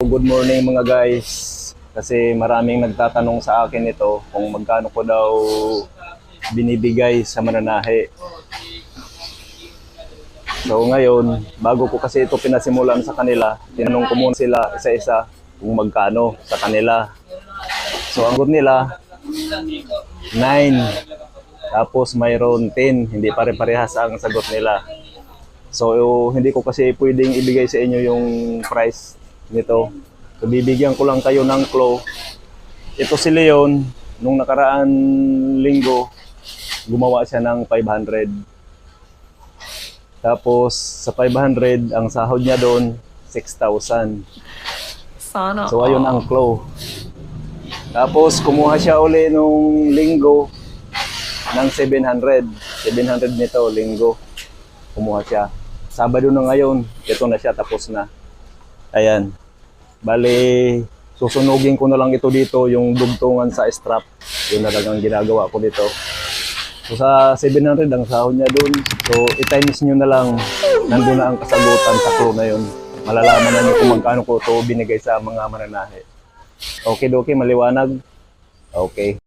Good morning mga guys. Kasi maraming nagtatanong sa akin ito kung magkano ko daw binibigay sa mananahe. So ngayon, bago ko kasi ito pinasimulan sa kanila, tinanong ko muna sila isa-isa kung magkano sa kanila. So ang good nila, 9. Tapos mayroon 10. Hindi pare-parehas ang sagot nila. So hindi ko kasi pwedeng ibigay sa inyo yung price nito. So bibigyan ko lang kayo ng clue. Ito si Leon, nung nakaraan linggo, gumawa siya ng 500. Tapos sa 500, ang sahod niya doon, 6,000. Sana So ayun ang clue. Tapos kumuha siya uli nung linggo ng 700. 700 nito, linggo. Kumuha siya. Sabado na ngayon, ito na siya, tapos na. Ayan. Bali, susunugin ko na lang ito dito, yung dugtungan sa strap. Yun na lang ang ginagawa ko dito. So sa 700 ang sahod niya dun. So i-times nyo na lang, nandun na ang kasagutan sa clue na yun. Malalaman na nyo kung magkano ko ito binigay sa mga mananahe. Okay, maliwanag? Okay.